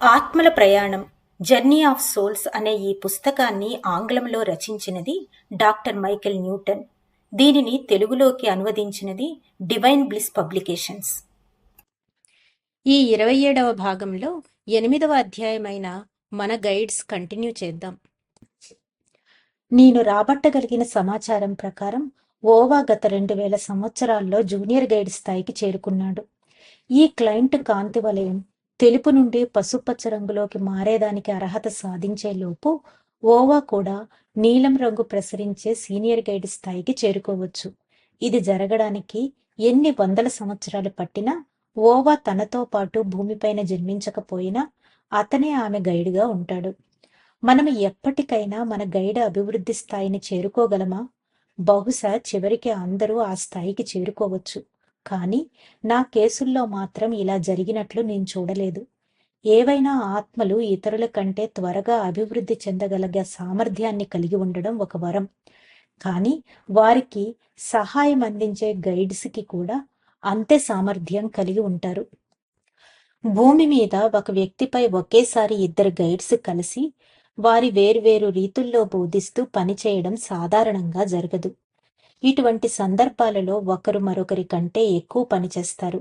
ఆత్మల ప్రయాణం journey of souls అనే ఈ పుస్తకాన్ని ఆంగ్లంలో రచించినది డాక్టర్ మైకేల్ న్యూటన్. దీనిని తెలుగులోకి అనువదించినది డివైన్ బ్లిస్ పబ్లికేషన్స్. ఈ 27వ భాగంలో 8వ అధ్యాయమైన మన గైడ్స్ కంటిన్యూ చేద్దాం. నేను రాబట్టగలిగిన సమాచారం ప్రకారం ఓవా గత 2000 సంవత్సరాల్లో జూనియర్ గైడ్ స్థాయికి చేరుకున్నాడు. ఈ క్లయింట్ కాంతి వలయం తెలుపు నుండి పసుపచ్చ రంగులోకి మారేదానికి అర్హత సాధించే లోపు ఓవా కూడా నీలం రంగు ప్రసరించే సీనియర్ గైడ్ స్థాయికి చేరుకోవచ్చు. ఇది జరగడానికి ఎన్ని వందల సంవత్సరాలు పట్టినా ఓవా తనతో పాటు భూమిపైన జన్మించకపోయినా అతనే ఆమె గైడ్గా ఉంటాడు. మనం ఎప్పటికైనా మన గైడ్ అభివృద్ధి స్థాయిని చేరుకోగలమా? బహుశా చివరికి అందరూ ఆ స్థాయికి చేరుకోవచ్చు. కానీ నా కేసుల్లో మాత్రం ఇలా జరిగినట్లు నేను చూడలేదు. ఏవైనా ఆత్మలు ఇతరుల కంటే త్వరగా అభివృద్ధి చెందగలిగే సామర్థ్యాన్ని కలిగి ఉండడం ఒక వరం. కానీ వారికి సహాయం అందించే గైడ్స్కి కూడా అంతే సామర్థ్యం కలిగి ఉంటారు. భూమి మీద ఒక వ్యక్తిపై ఒకేసారి 2 గైడ్స్ కలిసి వారి వేర్వేరు రీతుల్లో బోధిస్తూ పనిచేయడం సాధారణంగా జరగదు. ఇటువంటి సందర్భాలలో ఒకరు మరొకరి కంటే ఎక్కువ పనిచేస్తారు.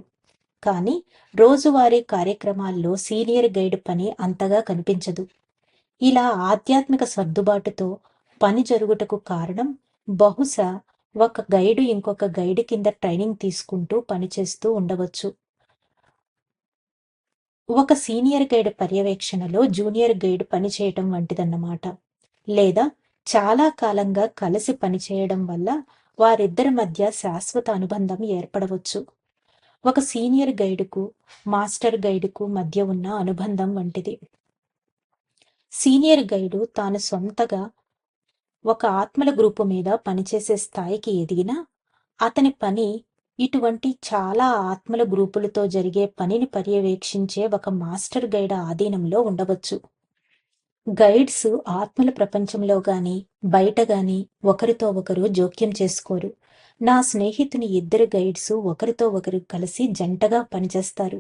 కానీ రోజువారీ కార్యక్రమాల్లో సీనియర్ గైడ్ పని అంతగా కనిపించదు. ఇలా ఆధ్యాత్మిక సర్దుబాటుతో పని జరుగుటకు కారణం బహుశా ఒక గైడు ఇంకొక గైడ్ కింద ట్రైనింగ్ తీసుకుంటూ పనిచేస్తూ ఉండవచ్చు. ఒక సీనియర్ గైడ్ పర్యవేక్షణలో జూనియర్ గైడ్ పనిచేయటం వంటిదన్నమాట. లేదా చాలా కాలంగా కలిసి పనిచేయడం వల్ల వారిద్దరి మధ్య శాశ్వత అనుబంధం ఏర్పడవచ్చు. ఒక సీనియర్ గైడుకు మాస్టర్ గైడుకు మధ్య ఉన్న అనుబంధం వంటిది. సీనియర్ గైడు తాను సొంతగా ఒక ఆత్మల గ్రూపు మీద పనిచేసే స్థాయికి ఎదిగినా అతని పని ఇటువంటి చాలా ఆత్మల గ్రూపులతో జరిగే పనిని పర్యవేక్షించే ఒక మాస్టర్ గైడ్ ఆధీనంలో ఉండవచ్చు. గైడ్స్ ఆత్మల ప్రపంచంలో గాని బయట గాని ఒకరితో ఒకరు జోక్యం చేసుకోరు. నా స్నేహితుని 2 గైడ్స్ ఒకరితో ఒకరు కలిసి జంటగా పనిచేస్తారు.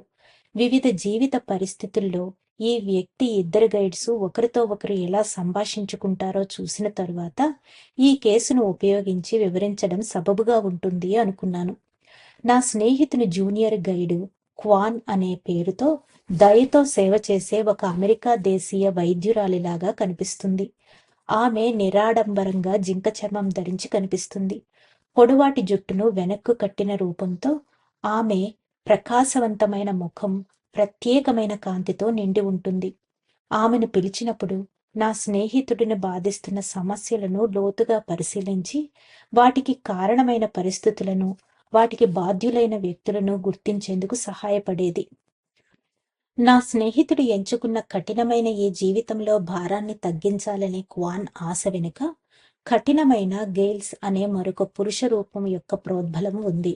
వివిధ జీవిత పరిస్థితుల్లో ఈ వ్యక్తి 2 గైడ్స్ ఒకరితో ఒకరు ఎలా సంభాషించుకుంటారో చూసిన తరువాత ఈ కేసును ఉపయోగించి వివరించడం సబబుగా ఉంటుంది అనుకున్నాను. నా స్నేహితుని జూనియర్ గైడు క్వాన్ అనే పేరుతో దయతో సేవ చేసే ఒక అమెరికా దేశీయ వైద్యురాలిలాగా కనిపిస్తుంది. ఆమె నిరాడంబరంగా జింక చర్మం ధరించి కనిపిస్తుంది. పొడువాటి జుట్టును వెనక్కు కట్టిన రూపంతో ఆమె ప్రకాశవంతమైన ముఖం ప్రత్యేకమైన కాంతితో నిండి ఉంటుంది. ఆమెను పిలిచినప్పుడు నా స్నేహితుడిని బాధిస్తున్న సమస్యలను లోతుగా పరిశీలించి వాటికి కారణమైన పరిస్థితులను వాటికి బాధ్యులైన వ్యక్తులను గుర్తించేందుకు సహాయపడేది. నా స్నేహితుడు ఎంచుకున్న కఠినమైన ఈ జీవితంలో భారాన్ని తగ్గించాలనే క్వాన్ ఆశ వెనుక కఠినమైన గెయిల్స్ అనే మరొక పురుష రూపం యొక్క ప్రోద్బలం ఉంది.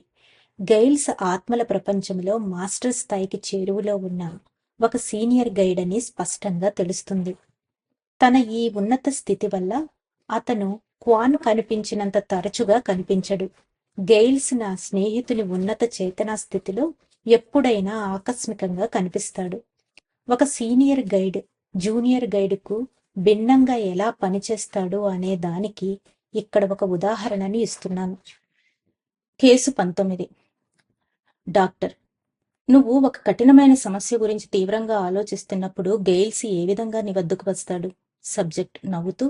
గెయిల్స్ ఆత్మల ప్రపంచంలో మాస్టర్ స్థాయికి చేరువలో ఉన్న ఒక సీనియర్ గైడ్ అని స్పష్టంగా తెలుస్తుంది. తన ఈ ఉన్నత స్థితి వల్ల అతను క్వాన్ కనిపించినంత తరచుగా కనిపించడు. గెయిల్స్ నా స్నేహితుని ఉన్నత చేతనా స్థితిలో ఎప్పుడైనా ఆకస్మికంగా కనిపిస్తాడు. ఒక సీనియర్ గైడ్ జూనియర్ గైడ్కు భిన్నంగా ఎలా పనిచేస్తాడు అనే దానికి ఇక్కడ ఒక ఉదాహరణని ఇస్తున్నాను. కేసు 19. డాక్టర్, నువ్వు ఒక కఠినమైన సమస్య గురించి తీవ్రంగా ఆలోచిస్తున్నప్పుడు గెయిల్స్ ఏ విధంగా నీ వద్దకు వస్తాడు? సబ్జెక్ట్ నవ్వుతూ,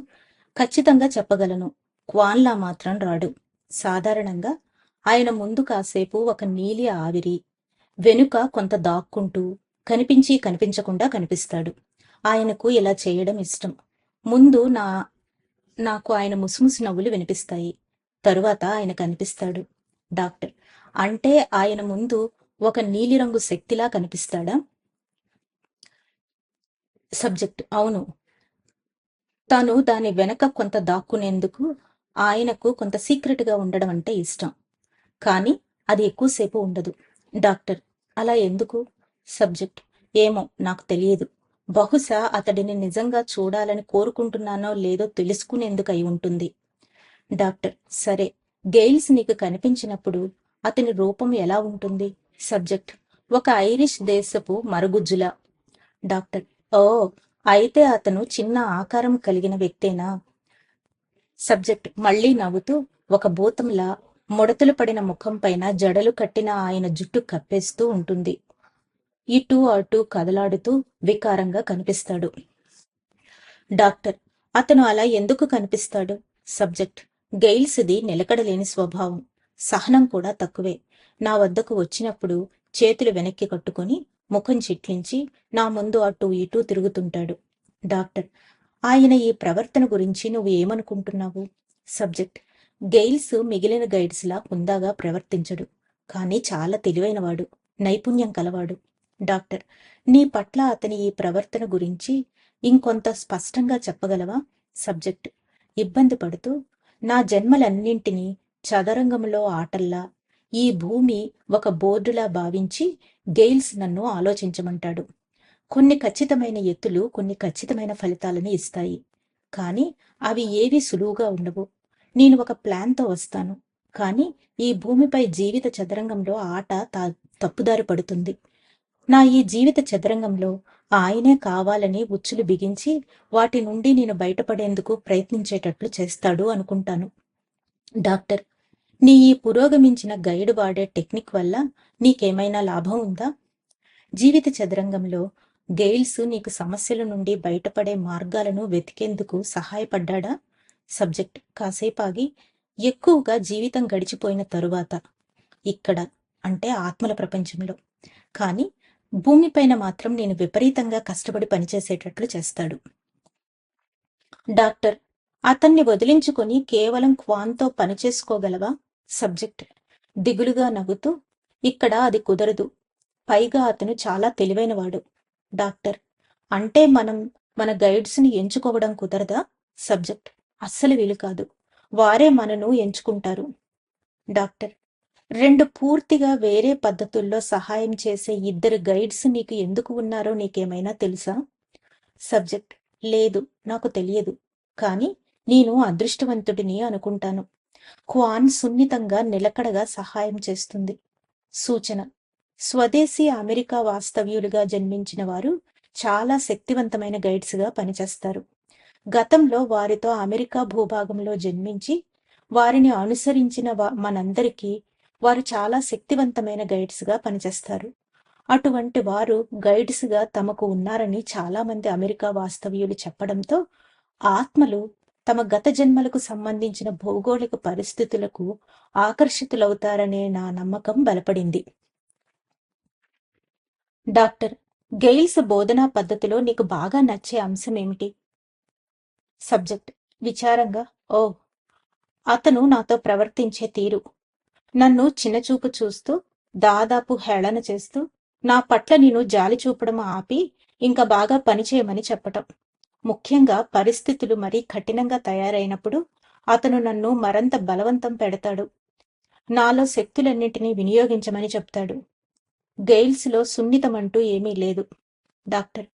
ఖచ్చితంగా చెప్పగలను, క్వాన్లా మాత్రం రాడు. సాధారణంగా ఆయన ముందు కాసేపు ఒక నీలి ఆవిరి, వెనుక కొంత దాక్కుంటూ కనిపించి కనిపించకుండా కనిపిస్తాడు. ఆయనకు ఇలా చేయడం ఇష్టం. ముందు నాకు ఆయన ముసుముసు నవ్వులు వినిపిస్తాయి. తరువాత ఆయన కనిపిస్తాడు. డాక్టర్, అంటే ఆయన ముందు ఒక నీలిరంగు శక్తిలా కనిపిస్తాడా? సబ్జెక్ట్ అవును. తను దాని వెనక కొంత దాక్కునేందుకు ఆయనకు కొంత సీక్రెట్గా ఉండడం అంటే ఇష్టం. కానీ అది ఎక్కువసేపు ఉండదు. డాక్టర్, అలా ఎందుకు? సబ్జెక్ట్ ఏమో నాకు తెలియదు. బహుశా అతడిని నిజంగా చూడాలని కోరుకుంటున్నానో లేదో తెలుసుకునేందుకు అయి ఉంటుంది. డాక్టర్, సరే, గెయిల్స్ నీకు కనిపించినప్పుడు అతని రూపం ఎలా ఉంటుంది? సబ్జెక్ట్ ఒక ఐరిష్ దేశపు మరుగుజ్జులా. డాక్టర్, ఓ, అయితే అతను చిన్న ఆకారం కలిగిన వ్యక్తేనా? సబ్జెక్ట్ మళ్ళీ నవ్వుతూ, ఒక భూతంలా ముడతలు పడిన ముఖం పైన జడలు కట్టిన ఆయన జుట్టు కప్పేస్తూ ఉంటుంది. ఇటూ అటూ కదలాడుతూ వికారంగా కనిపిస్తాడు. డాక్టర్ అతను అలా ఎందుకు కనిపిస్తాడు? సబ్జెక్ట్ గెయిల్స్ది నిలకడలేని స్వభావం. సహనం కూడా తక్కువే. నా వద్దకు వచ్చినప్పుడు చేతులు వెనక్కి కట్టుకుని ముఖం చిట్లించి నా ముందు అటూ ఇటూ తిరుగుతుంటాడు. డాక్టర్ ఆయన ఈ ప్రవర్తన గురించి నువ్వు ఏమనుకుంటున్నావు? సబ్జెక్ట్ గెయిల్స్ మిగిలిన గైడ్స్లా హుందాగా ప్రవర్తించడు. కానీ చాలా తెలివైనవాడు, నైపుణ్యం కలవాడు. డాక్టర్ నీ పట్ల అతని ఈ ప్రవర్తన గురించి ఇంకొంత స్పష్టంగా చెప్పగలవా? సబ్జెక్ట్ ఇబ్బంది పడుతూ, నా జన్మలన్నింటినీ చదరంగంలో ఆటల్లా, ఈ భూమి ఒక బోర్డులా భావించి గెయిల్స్ నన్ను ఆలోచించమంటాడు. కొన్ని ఖచ్చితమైన ఎత్తులు కొన్ని ఖచ్చితమైన ఫలితాలను ఇస్తాయి. కానీ అవి ఏవి సులువుగా ఉండవు. నేను ఒక ప్లాన్తో వస్తాను, కానీ ఈ భూమిపై జీవిత చదరంగంలో ఆట తప్పుదారి పడుతుంది. నా ఈ జీవిత చదరంగంలో ఆయనే కావాలని ఉచ్చులు బిగించి వాటి నుండి నేను బయటపడేందుకు ప్రయత్నించేటట్లు చేస్తాడు అనుకుంటాను. డాక్టర్ నీ ఈ పురోగమించిన గైడ్ వాడే టెక్నిక్ వల్ల నీకేమైనా లాభం ఉందా? జీవిత చదరంగంలో గెయిల్స్ నీకు సమస్యల నుండి బయటపడే మార్గాలను వెతికేందుకు సహాయపడ్డా? సబ్జెక్ట్ కాసేపాగి, ఎక్కువగా జీవితం గడిచిపోయిన తరువాత, ఇక్కడ అంటే ఆత్మల ప్రపంచంలో. కానీ భూమిపైన మాత్రం నేను విపరీతంగా కష్టపడి పనిచేసేటట్లు చేస్తాడు. డాక్టర్ అతన్ని వదిలించుకొని కేవలం క్వాన్తో పనిచేసుకోగలవా? సబ్జెక్ట్ దిగులుగా నవ్వుతూ, ఇక్కడ అది కుదరదు. పైగా అతను చాలా తెలివైనవాడు. డాక్టర్ అంటే మనం మన గైడ్స్ని ఎంచుకోవడం కుదరదా? సబ్జెక్ట్ అస్సలు వీలు కాదు. వారే మనను ఎంచుకుంటారు. డాక్టర్ రెండు పూర్తిగా వేరే పద్ధతుల్లో సహాయం చేసే ఇద్దరు గైడ్స్ నీకు ఎందుకు ఉన్నారో నీకేమైనా తెలుసా? సబ్జెక్ట్ లేదు, నాకు తెలియదు. కానీ నేను అదృష్టవంతుడిని అనుకుంటాను. క్వాన్ సున్నితంగా నిలకడగా సహాయం చేస్తుంది. సూచన స్వదేశీ అమెరికా వాస్తవ్యులుగా జన్మించిన వారు చాలా శక్తివంతమైన గైడ్స్గా పనిచేస్తారు. గతంలో వారితో అమెరికా భూభాగంలో జన్మించి వారిని అనుసరించిన మనందరికీ వారు చాలా శక్తివంతమైన గైడ్స్గా పనిచేస్తారు. అటువంటి వారు గైడ్స్గా తమకు ఉన్నారని చాలామంది అమెరికా వాస్తవ్యులు చెప్పడంతో ఆత్మలు తమ గత జన్మలకు సంబంధించిన భౌగోళిక పరిస్థితులకు ఆకర్షితులవుతారనే నా నమ్మకం బలపడింది. డాక్టర్ గెయిల్స్ బోధనా పద్ధతిలో నీకు బాగా నచ్చే అంశం ఏమిటి? సబ్జెక్ట్ విచారంగా, ఓ, అతను నాతో ప్రవర్తించే తీరు. నన్ను చిన్నచూపు చూస్తూ, దాదాపు హేళన చేస్తూ, నా పట్ల నేను జాలి చూపడం ఆపి ఇంకా బాగా పనిచేయమని చెప్పటం. ముఖ్యంగా పరిస్థితులు మరీ కఠినంగా తయారైనప్పుడు అతను నన్ను మరింత బలవంతం పెడతాడు. నాలో శక్తులన్నింటినీ వినియోగించమని చెప్తాడు. గెయిల్స్లో సున్నితమంటూ ఏమీ లేదు. డాక్టర్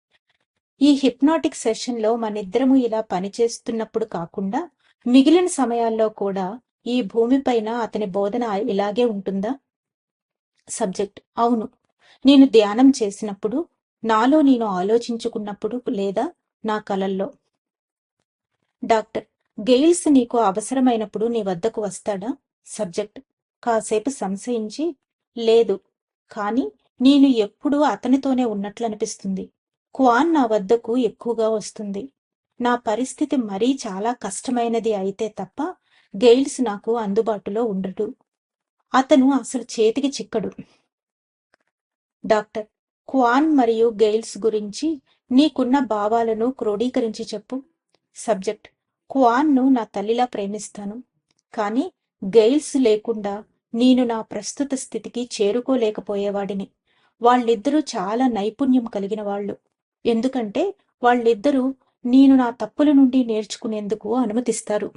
ఈ హిప్నాటిక్ సెషన్లో మనిద్దరము ఇలా పనిచేస్తున్నప్పుడు కాకుండా మిగిలిన సమయాల్లో కూడా ఈ భూమిపైన అతని బోధన ఇలాగే ఉంటుందా? సబ్జెక్ట్ అవును. నేను ధ్యానం చేసినప్పుడు, నాలో నేను ఆలోచించుకున్నప్పుడు లేదా నా కలల్లో. డాక్టర్ గెయిల్స్ నీకు అవసరమైనప్పుడు నీ వద్దకు వస్తాడా? సబ్జెక్ట్ కాసేపు సంశయించి, లేదు, కానీ నేను ఎప్పుడూ అతనితోనే ఉన్నట్లు అనిపిస్తుంది. క్వాన్ నా వద్దకు ఎక్కువగా వస్తుంది. నా పరిస్థితి మరీ చాలా కష్టమైనది అయితే తప్ప గెయిల్స్ నాకు అందుబాటులో ఉండడు. అతను అసలు చేతికి చిక్కడు. డాక్టర్ క్వాన్ మరియు గెయిల్స్ గురించి నీకున్న భావాలను క్రోడీకరించి చెప్పు. సబ్జెక్ట్ క్వాన్ను నా తల్లిలా ప్రేమిస్తాను. కానీ గెయిల్స్ లేకుండా నేను నా ప్రస్తుత స్థితికి చేరుకోలేకపోయేవాడిని. వాళ్ళిద్దరూ చాలా నైపుణ్యం కలిగిన వాళ్ళు. ఎందుకంటే వాళ్ళిద్దరూ నేను నా తప్పుల నుండి నేర్చుకునేందుకు అనుమతిస్తారు.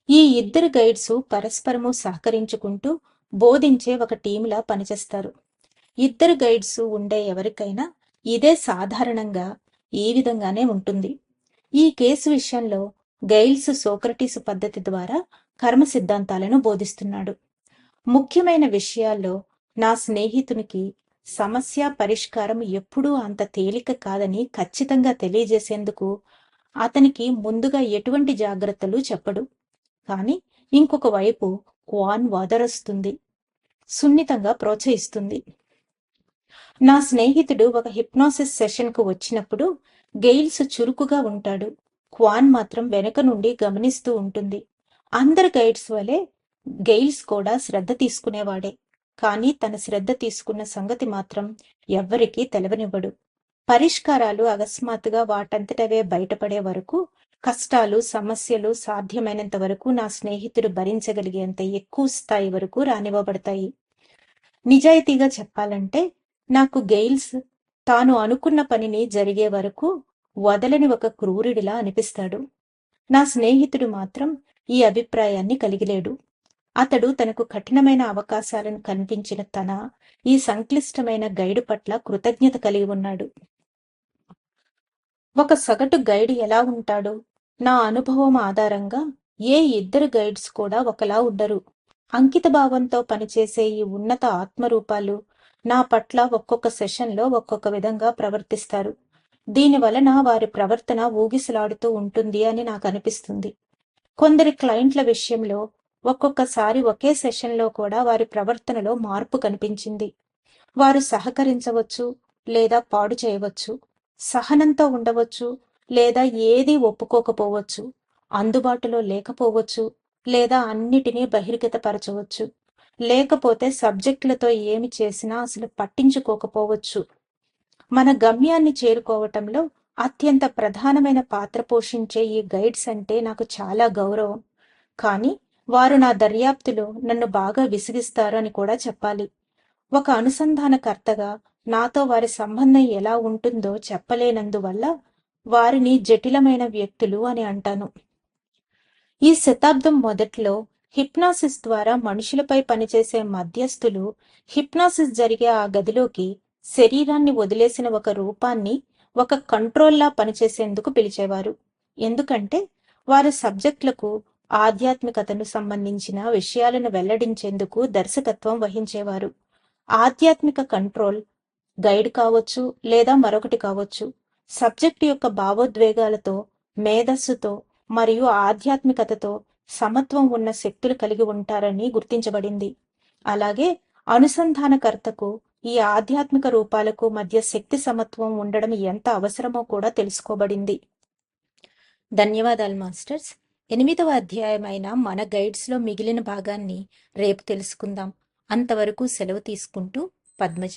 ఈ ఇద్దరు గైడ్స్ పరస్పరము సహకరించుకుంటూ బోధించే ఒక టీంలా పనిచేస్తారు. ఇద్దరు గైడ్స్ ఉండే ఎవరికైనా ఇదే సాధారణంగా ఈ విధంగానే ఉంటుంది. ఈ కేసు విషయంలో గెయిల్స్ సోక్రటీసు పద్ధతి ద్వారా కర్మ సిద్ధాంతాలను బోధిస్తున్నాడు. ముఖ్యమైన విషయాల్లో నా స్నేహితునికి సమస్య పరిష్కారం ఎప్పుడూ అంత తేలిక కాదని ఖచ్చితంగా తెలియజేసేందుకు అతనికి ముందుగా ఎటువంటి జాగ్రత్తలు చెప్పడు. కానీ ఇంకొక వైపు క్వాన్ వదరుస్తుంది, సున్నితంగా ప్రోత్సహిస్తుంది. నా స్నేహితుడు ఒక హిప్నాసిస్ సెషన్కు వచ్చినప్పుడు గెయిల్స్ చురుకుగా ఉంటాడు. క్వాన్ మాత్రం వెనక నుండి గమనిస్తూ ఉంటుంది. అందరు గైడ్స్ వలె గెయిల్స్ కూడా శ్రద్ధ తీసుకునేవాడే. కానీ తన శ్రద్ధ తీసుకున్న సంగతి మాత్రం ఎవ్వరికీ తెలవనివ్వడు. పరిష్కారాలు అకస్మాత్తుగా వాటంతటవే బయటపడే వరకు, కష్టాలు సమస్యలు సాధ్యమైనంత వరకు నా స్నేహితుడు భరించగలిగేంత ఎక్కువ స్థాయి వరకు రానివ్వబడతాయి. నిజాయితీగా చెప్పాలంటే నాకు గెయిల్స్ తాను అనుకున్న పనిని జరిగే వరకు వదలని ఒక క్రూరుడిలా అనిపిస్తాడు. నా స్నేహితుడు మాత్రం ఈ అభిప్రాయాన్ని కలిగిలేడు. అతడు తనకు కఠినమైన అవకాశాలను కల్పించిన ఈ సంక్లిష్టమైన గైడు పట్ల కృతజ్ఞత కలిగి ఉన్నాడు. ఒక సగటు గైడ్ ఎలా ఉంటాడు? నా అనుభవం ఆధారంగా ఏ ఇద్దరు గైడ్స్ కూడా ఒకలా ఉండరు. అంకిత భావంతో పనిచేసే ఈ ఉన్నత ఆత్మరూపాలు నా పట్ల ఒక్కొక్క సెషన్లో ఒక్కొక్క విధంగా ప్రవర్తిస్తారు. దీని వలన వారి ప్రవర్తన ఊగిసలాడుతూ ఉంటుంది అని నాకు అనిపిస్తుంది. కొందరి క్లయింట్ల విషయంలో ఒక్కొక్కసారి ఒకే సెషన్లో కూడా వారి ప్రవర్తనలో మార్పు కనిపించింది. వారు సహకరించవచ్చు లేదా పాడు చేయవచ్చు, సహనంతో ఉండవచ్చు లేదా ఏదీ ఒప్పుకోకపోవచ్చు, అందుబాటులో లేకపోవచ్చు లేదా అన్నిటినీ బహిర్గతపరచవచ్చు, లేకపోతే సబ్జెక్టులతో ఏమి చేసినా అసలు పట్టించుకోకపోవచ్చు. మన గమ్యాన్ని చేరుకోవటంలో అత్యంత ప్రధానమైన పాత్ర పోషించే ఈ గైడ్స్ అంటే నాకు చాలా గౌరవం. కానీ వారు నా దర్యాప్తులో నన్ను బాగా విసిగిస్తారు అని కూడా చెప్పాలి. ఒక అనుసంధానకర్తగా నాతో వారి సంబంధం ఎలా ఉంటుందో చెప్పలేనందువల్ల వారిని జటిలమైన వ్యక్తులు అని అంటాను. ఈ శతాబ్దం మొదట్లో హిప్నాసిస్ ద్వారా మనుషులపై పనిచేసే మధ్యస్థులు హిప్నాసిస్ జరిగే ఆ గదిలోకి శరీరాన్ని వదిలేసిన ఒక రూపాన్ని ఒక కంట్రోల్లా పనిచేసేందుకు పిలిచేవారు. ఎందుకంటే వారు సబ్జెక్టులకు ఆధ్యాత్మికతను సంబంధించిన విషయాలను వెల్లడించేందుకు దర్శకత్వం వహించేవారు. ఆధ్యాత్మిక కంట్రోల్ గైడ్ కావచ్చు లేదా మరొకటి కావచ్చు, సబ్జెక్టు యొక్క భావోద్వేగాలతో, మేధస్సుతో మరియు ఆధ్యాత్మికతతో సమత్వం ఉన్న శక్తులు కలిగి ఉంటారని గుర్తించబడింది. అలాగే అనుసంధానకర్తకు ఈ ఆధ్యాత్మిక రూపాలకు మధ్య శక్తి సమత్వం ఉండడం ఎంత అవసరమో కూడా తెలుసుకోబడింది. ధన్యవాదాలు మాస్టర్స్. 8వ అధ్యాయమైన మన గైడ్స్లో మిగిలిన భాగాన్ని రేపు తెలుసుకుందాం. అంతవరకు సెలవు తీసుకుంటూ పద్మజ.